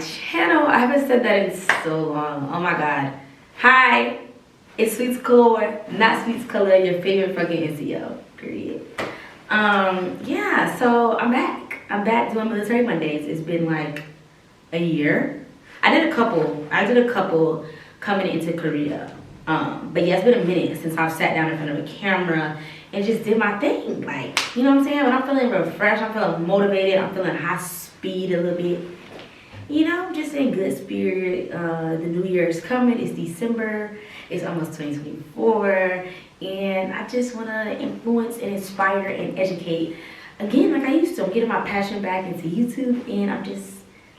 channel. I haven't said that in so long. Oh my god. Hi, it's SweetColour, not SweetColour, your favorite fucking SEO, period. Yeah, so I'm back doing Military Mondays. It's been like a year. I did a couple coming into Korea. But yeah, it's been a minute since I've sat down in front of a camera and just did my thing. Like, you know what I'm saying? When I'm feeling refreshed, I'm feeling motivated, I'm feeling high speed a little bit. You know, just in good spirit. The new year is coming. It's December. It's almost 2024. And I just want to influence and inspire and educate again like I used to. I'm getting my passion back into YouTube and I'm just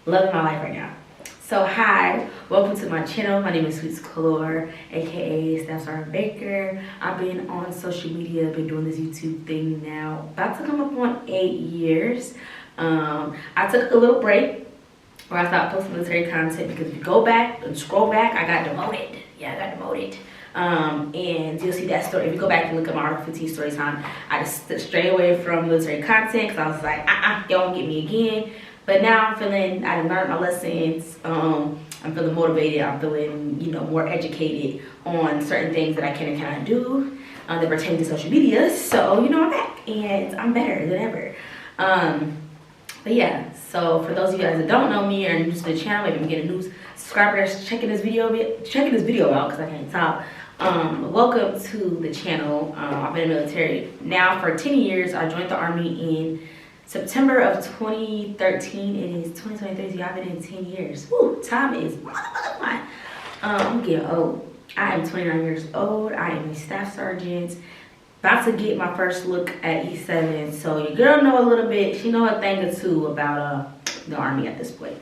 loving my life right now. So hi, welcome to my channel. My name is SweetColour, aka Staff Sergeant Baker. I've been on social media, been doing this YouTube thing now, about to come up on 8 years. I took a little break where I stopped posting military content because if you go back and scroll back, I got demoted. Yeah, I got demoted. And you'll see that story. If you go back and look at my Article 15 story time, I just strayed away from military content because I was like, y'all won't get me again. But now I'm feeling, I learned my lessons. I'm feeling motivated. I'm feeling, you know, more educated on certain things that I can and cannot do that pertain to social media. So, you know, I'm back and I'm better than ever. But yeah, so for those of you guys that don't know me or are new to the channel, maybe I'm getting new subscribers checking this video out because I can't talk. Welcome to the channel. I've been in the military now for 10 years. I joined the Army in September of 2013. It is 2023, so I've been in 10 years. Woo, time is flying. I'm getting old. I am 29 years old. I am a staff sergeant. About to get my first look at E7. So your girl know a little bit. She know a thing or two about the Army at this point.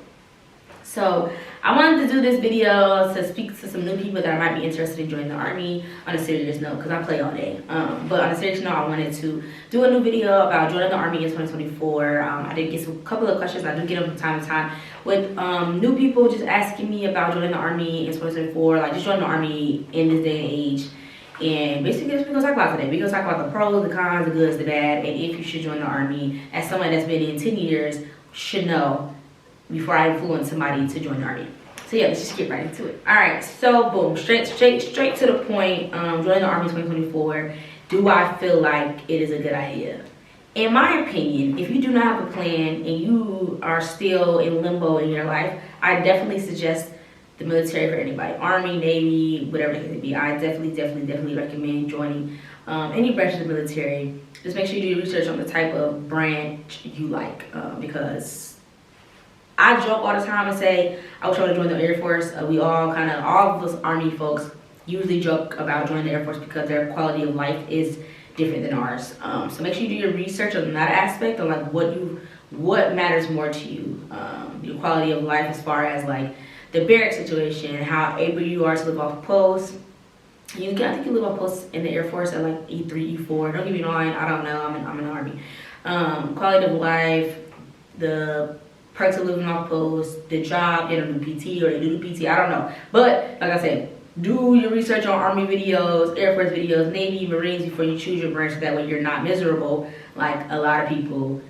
So I wanted to do this video to speak to some new people that might be interested in joining the Army on a serious note, because I play all day. But on a serious note, I wanted to do a new video about joining the Army in 2024. I did get a couple of questions. I do get them from time to time with new people just asking me about joining the Army in 2024, like just joining the Army in this day and age. And basically that's what we're going to talk about today. We're going to talk about the pros, the cons, the goods, the bad, and if you should join the Army as someone that's been in 10 years should know before I influence somebody to join the Army. So yeah, let's just get right into it. All right, so boom, straight to the point. Joining the Army 2024. Do I feel like it is a good idea? In my opinion, if you do not have a plan and you are still in limbo in your life, I definitely suggest the military for anybody. Army, Navy, whatever it may be. I definitely recommend joining any branch of the military. Just make sure you do research on the type of branch you like, because I joke all the time and say I wish I would have joined the Air Force. All of us Army folks usually joke about joining the Air Force because their quality of life is different than ours. So make sure you do your research on that aspect, on like what matters more to you, your quality of life as far as like the barrack situation, how able you are to live off post. I think you live off post in the Air Force at like E3, E4. Don't get me wrong, I don't know. I'm in the Army. Quality of life, the perks of living off post, the job, they don't do PT or they do PT, I don't know. But like I said, do your research on Army videos, Air Force videos, Navy, Marines before you choose your branch. That way you're not miserable like a lot of people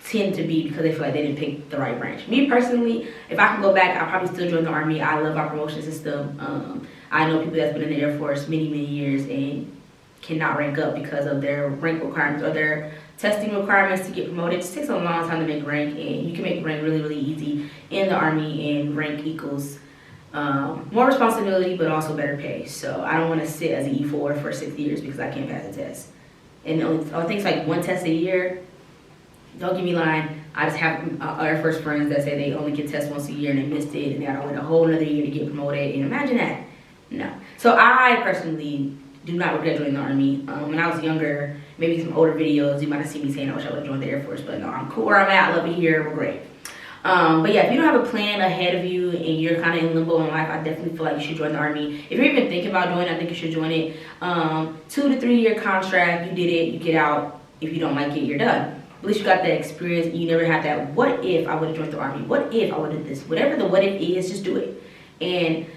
tend to be because they feel like they didn't pick the right branch. Me personally, if I can go back, I'll probably still join the Army. I love our promotion system. I know people that's been in the Air Force many years and cannot rank up because of their rank requirements or their testing requirements to get promoted. It just takes a long time to make rank, and you can make rank really easy in the Army, and rank equals more responsibility but also better pay. So I don't want to sit as an E4 for 6 years because I can't pass the test. And I think it's like one test a year. Don't get me lying, I just have Air Force friends that say they only get tests once a year and they missed it and they gotta wait a whole another year to get promoted, and imagine that. No. So I personally do not regret joining the Army. When I was younger, maybe some older videos, you might have seen me saying I wish I would have joined the Air Force, but no, I'm cool where I'm at, I love it here, we're great. But yeah, if you don't have a plan ahead of you and you're kind of in limbo in life, I definitely feel like you should join the Army. If you're even thinking about joining, I think you should join it. 2 to 3 year contract, you did it, you get out. If you don't like it, you're done. At least you got that experience. You never have that, what if I would have joined the Army? What if I would have this? Whatever the what if is, just do it. And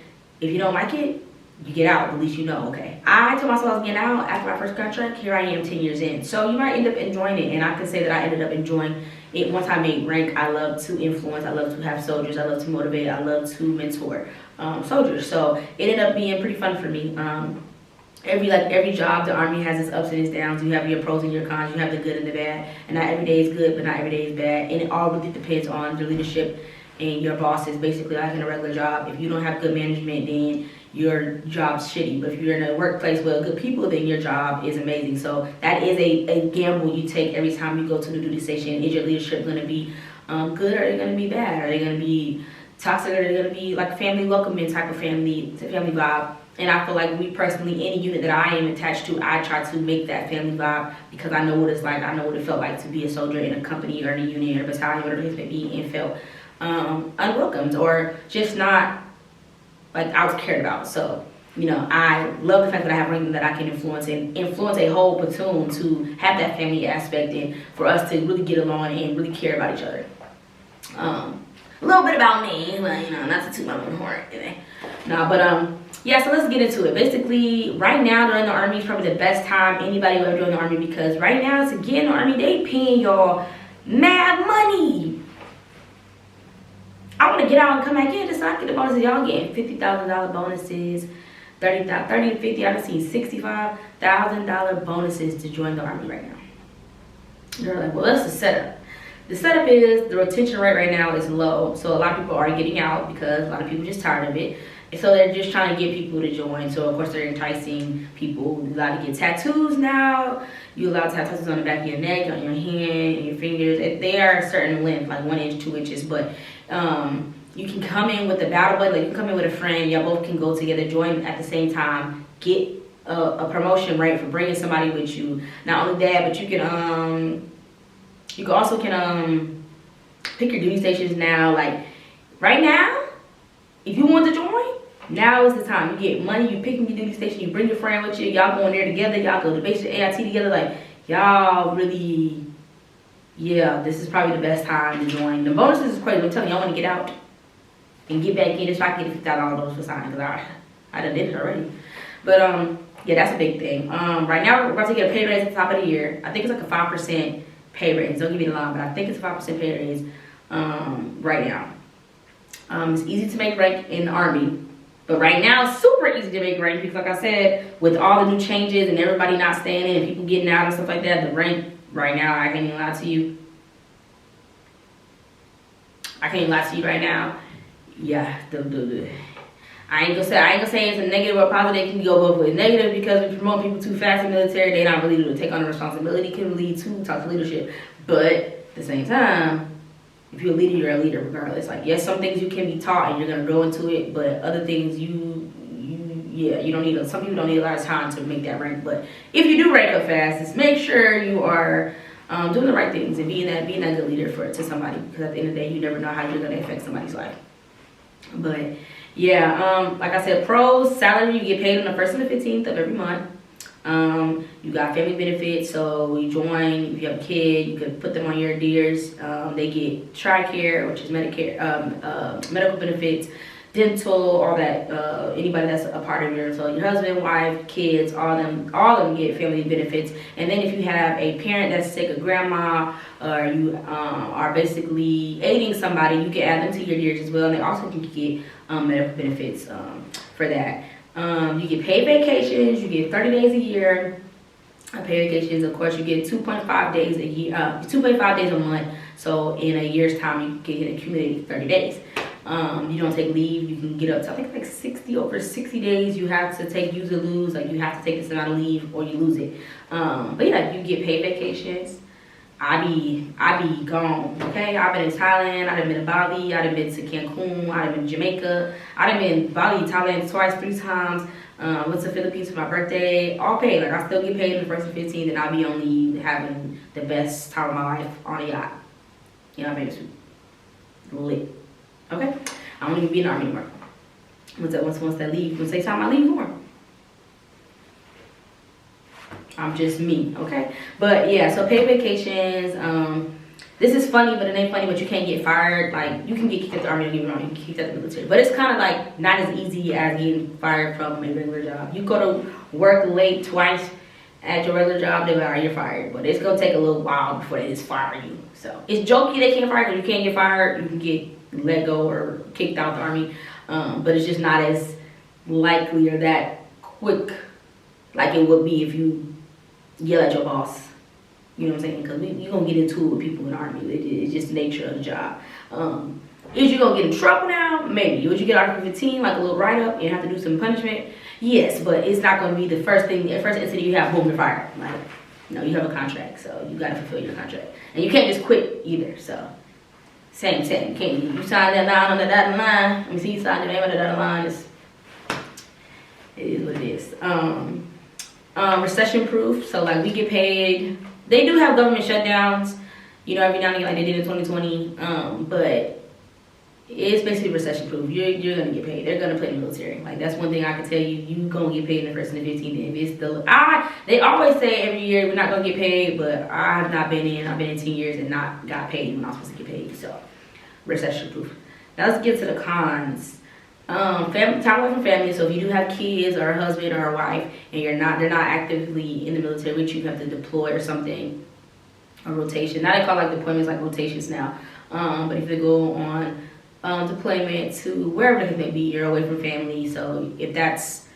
if you don't like it, you get out, at least you know, okay. I told myself I was getting out after my first contract. Here I am 10 years in. So you might end up enjoying it. And I can say that I ended up enjoying it. Once I made rank, I love to influence. I love to have soldiers. I love to motivate. I love to mentor soldiers. So it ended up being pretty fun for me. Every job, the Army has its ups and its downs. You have your pros and your cons. You have the good and the bad. And not every day is good, but not every day is bad. And it all really depends on your leadership and your bosses. Basically, like in a regular job, if you don't have good management, then your job's shitty. But if you're in a workplace with good people, then your job is amazing. So that is a gamble you take every time you go to the duty station. Is your leadership going to be good, or are they going to be bad? Are they going to be toxic, or are they going to be like family welcoming type of family vibe? And I feel like me personally, any unit that I am attached to, I try to make that family vibe, because I know what it's like. I know what it felt like to be a soldier in a company or in a unit or a battalion, whatever it may be, and felt unwelcomed or just not like I was cared about. So, you know, I love the fact that I have ranking that I can influence a whole platoon to have that family aspect and for us to really get along and really care about each other. A little bit about me, but you know, not to toot my own horn, no, but yeah, so let's get into it. Basically, right now during the Army is probably the best time anybody will ever join the Army, because right now to get in the Army, they paying y'all mad money. I want to get out and come back in just so I can get the bonuses. Y'all getting $50,000 bonuses, 30 to 50. I've seen $65,000 bonuses to join the Army right now. They're like, well, that's the setup. The setup is the retention rate right now is low, so a lot of people are getting out because a lot of people are just tired of it. So they're just trying to get people to join. So of course they're enticing people. You're allowed to get tattoos now. You're allowed to have tattoos on the back of your neck, on your hand, and your fingers. They are a certain length, like 1 inch, 2 inches. But you can come in with a battle buddy. Like you can come in with a friend. Y'all both can go together, join at the same time, get a promotion rate for bringing somebody with you. Not only that, but you also can pick your duty stations now. Like right now, if you want to join, now is the time. You get money, you pick your duty station, you bring your friend with you, y'all going there together, y'all go to basic AIT together. Like y'all really, yeah, this is probably the best time to join. The bonuses is crazy. I'm telling you, I want to get out and get back in just so I can get $50,000 bonus for signing, because I done did it already. But yeah, that's a big thing. Right now we're about to get a pay raise at the top of the year. I think it's like a 5% pay raise. Don't give me the line, but I think it's a 5% pay raise right now. It's easy to make rank in the Army, but right now it's super easy to make rank because, like I said, with all the new changes and everybody not staying in and people getting out and stuff like that, the rank right now, I can't even lie to you. Right now. Yeah, I ain't gonna say it's a negative or positive. It can go both ways. Negative because we promote people too fast in the military. They not really able to take on the responsibility. It can lead to toxic leadership, but at the same time, if you're a leader, you're a leader regardless. Like, yes, some things you can be taught and you're gonna grow into it, but other things you don't need. Some people don't need a lot of time to make that rank. But if you do rank up fast, just make sure you are doing the right things and being that good leader to somebody. Because at the end of the day, you never know how you're gonna affect somebody's life. But yeah, like I said, pros, salary, you get paid on the 1st and the 15th of every month. You got family benefits, so you join, if you have a kid, you could put them on your DEERs. They get TRICARE, which is Medicare, medical benefits, dental, all that, anybody that's a part of your, so your husband, wife, kids, all of them get family benefits. And then if you have a parent that's sick, a grandma, or you are basically aiding somebody, you can add them to your DEERs as well, and they also can get medical benefits for that. You get paid vacations, you get 30 days a year. Paid vacations, of course, you get 2.5 days a year, 2.5 days a month. So in a year's time, you can accumulate 30 days. You don't take leave. You can get up to, I think, like over 60 days. You have to take, use or lose. Like, you have to take this amount of leave or you lose it. But yeah, you get paid vacations. I be gone, okay? I've been in Thailand, I've been to Bali, I've been to Cancun, I've been to Jamaica, I've been to Bali, Thailand twice, 3 times, went to Philippines for my birthday, all paid. Like, I still get paid on the 1st and 15th, and I'll be on leave having the best time of my life on a yacht. You know what I mean? It's lit, okay? I don't even be in the Army anymore. Once that leave, once they time I leave more. I'm just me, okay? But yeah, so paid vacations, this is funny, but it ain't funny, but you can't get fired. Like, you can get kicked out the army, don't get me wrong, you can get kicked out the military. But it's kind of like not as easy as getting fired from a regular job. You go to work late twice at your regular job, they're like, all right, you're fired. But it's going to take a little while before they just fire you. So it's jokey they can't fire you. You can't get fired. You can get let go or kicked out the army. But it's just not as likely or that quick like it would be if you yell at your boss. You know what I'm saying? Because you're going to get into it with people in the army. It's just the nature of the job. Is you going to get in trouble now? Maybe. Would you get Article 15, like a little write-up, and have to do some punishment? Yes, but it's not going to be the first incident you have, boom, you're fired. Like, no, you have a contract, so you got to fulfill your contract. And you can't just quit either, so. Same. Can't you sign that line on the dotted line? Let me see you sign your name on the dotted line. It is what it is. Recession proof, so like we get paid. They do have government shutdowns, you know, every now and again, like they did in 2020. But it's basically recession proof. You're gonna get paid. They're gonna play in the military. Like that's one thing I can tell you. You gonna get paid in the first and the 15th. If it's they always say every year we're not gonna get paid, but I have not been in. I've been in 10 years and not got paid when I was supposed to get paid. So recession proof. Now let's get to the cons. Time away from family. So if you do have kids or a husband or a wife and they're not actively in the military with you, have to deploy or something, a rotation. Now they call like deployments like rotations now. But if they go on deployment to wherever it may be, you're away from family. So if that's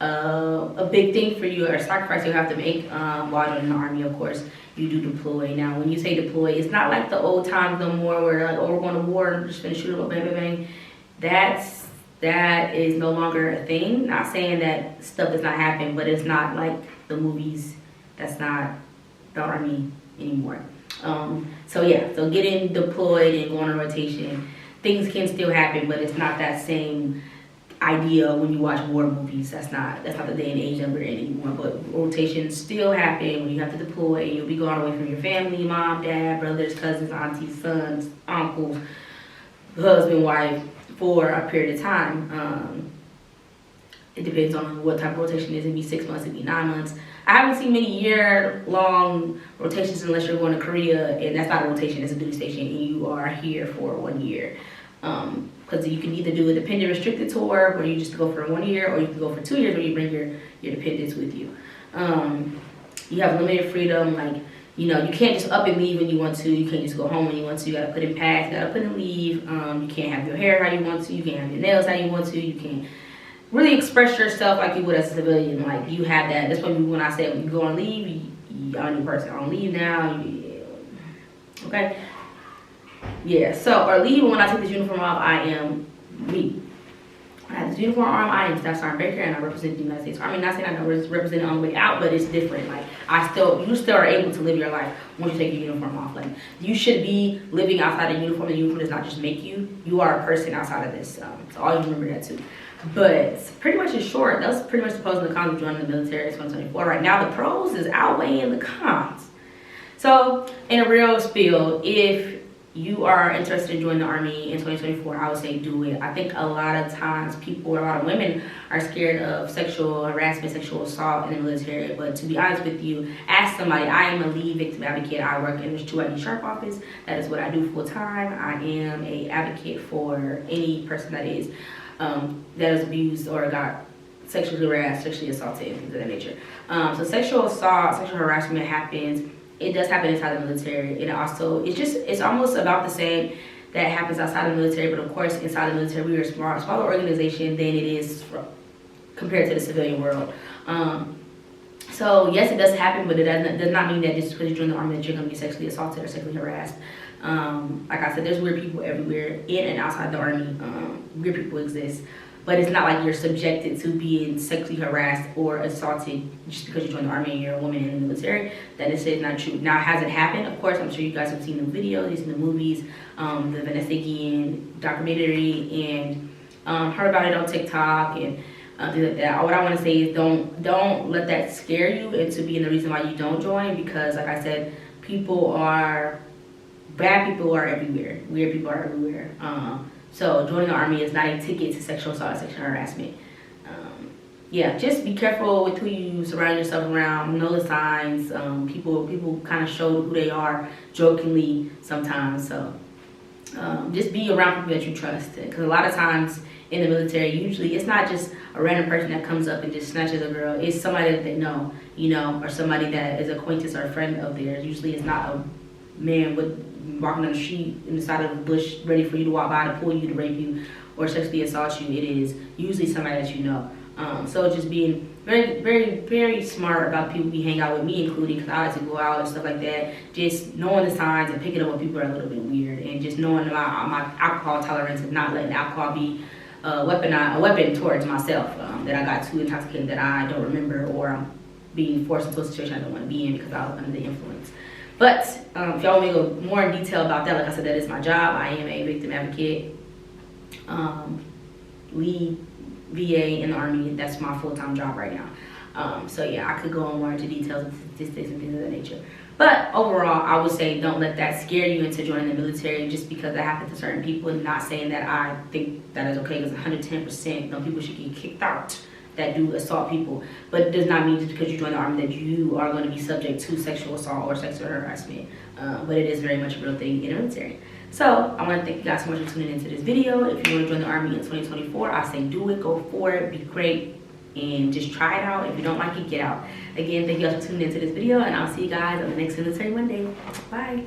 a big thing for you or a sacrifice you have to make while you're in the army, of course, you do deploy. Now, when you say deploy, it's not like the old times no more where like, oh, we're going to war and just gonna shoot them up, bang, bang, bang. That is no longer a thing. Not saying that stuff does not happen, but it's not like the movies. That's not the army anymore. So yeah, so getting deployed and going on rotation, things can still happen, but it's not that same idea when you watch war movies. That's not the day and age that we're in anymore. But rotations still happen when you have to deploy. You'll be going away from your family, mom, dad, brothers, cousins, aunties, sons, uncles, husband, wife, for a period of time. It depends on what type of rotation it is. It'd be 6 months, it'd be 9 months. I haven't seen many year-long rotations unless you're going to Korea, and that's not a rotation, it's a duty station, and you are here for 1 year. Because you can either do a dependent restricted tour where you just go for 1 year, or you can go for 2 years where you bring your dependents with you. You have limited freedom, like, you know, you can't just up and leave when you want to. You can't just go home when you want to. You gotta put in packs, you gotta put in leave. You can't have your hair how you want to. You can't have your nails how you want to. You can't really express yourself like you would as a civilian. Like, you have that. That's when I say when you go on leave, you're a new person. On leave now. Okay? Yeah, so, or leave when I take this uniform off, I am me. When I have this uniform on, I am Staff Sergeant Baker, and I represent the United States Army. Not saying I know represent on the way out, but it's different. Like, you still are able to live your life once you take your uniform off. Like, you should be living outside the uniform. The uniform does not just make you. You are a person outside of this. So always remember that too. But pretty much in short, that's pretty much the pros and the cons of joining the military in 2024. Right now, the pros is outweighing the cons. So, in a real spiel, if you are interested in joining the Army in 2024, I would say do it. I think a lot of times a lot of women are scared of sexual harassment, sexual assault in the military. But to be honest with you, ask somebody. I am a lead victim advocate. I work in the 2ID Sharp office. That is what I do full time. I am a advocate for any person that is abused or got sexually harassed, sexually assaulted, things of that nature. So sexual assault, sexual harassment happens. It does happen inside the military, and also it's almost about the same that happens outside the military. But of course, inside the military, we are a smaller organization than it is compared to the civilian world. So yes, it does happen, but it does not mean that just because you join the army that you're going to be sexually assaulted or sexually harassed. Like I said, there's weird people everywhere in and outside the army. Weird people exist. But it's not like you're subjected to being sexually harassed or assaulted just because you joined the army and you're a woman in the military. That is not true. Now, has it happened? Of course, I'm sure you guys have seen the videos, you've seen the movies, the Vanessa Guillen documentary, and heard about it on TikTok and things like that. What I want to say is don't let that scare you into being the reason why you don't join, because, like I said, bad people are everywhere. Weird people are everywhere. So joining the army is not a ticket to sexual assault, sexual harassment. yeah, just be careful with who you surround yourself around. Know the signs. People kind of show who they are jokingly sometimes. So just be around people that you trust. Because a lot of times in the military, usually it's not just a random person that comes up and just snatches a girl. It's somebody that they know, or somebody that is acquaintance or a friend of theirs. Usually it's not a man walking on the street in the side of the bush ready for you to walk by to pull you to rape you or sexually assault you. It is usually somebody that you know. So just being very, very, very smart about people we hang out with, me including, because I like to go out and stuff like that. Just knowing the signs and picking up when people are a little bit weird, and just knowing my alcohol tolerance and not letting alcohol be a weapon towards myself. That I got too intoxicated that I don't remember, or I'm being forced into a situation I don't want to be in because I was under the influence. But if y'all want me to go more in detail about that, like I said, that is my job. I am a victim advocate, lead VA in the Army. That's my full-time job right now. So yeah, I could go on more into details of statistics and things of that nature. But overall, I would say don't let that scare you into joining the military just because that happens to certain people. And not saying that I think that is okay, because 110% people should get kicked out that do assault people. But it does not mean just because you join the Army that you are going to be subject to sexual assault or sexual harassment. But it is very much a real thing in the military. So I want to thank you guys so much for tuning into this video. If you want to join the Army in 2024, I say do it, go for it, be great, and just try it out. If you don't like it, get out. Again, thank you guys for tuning into this video, and I'll see you guys on the next Military Monday. Bye.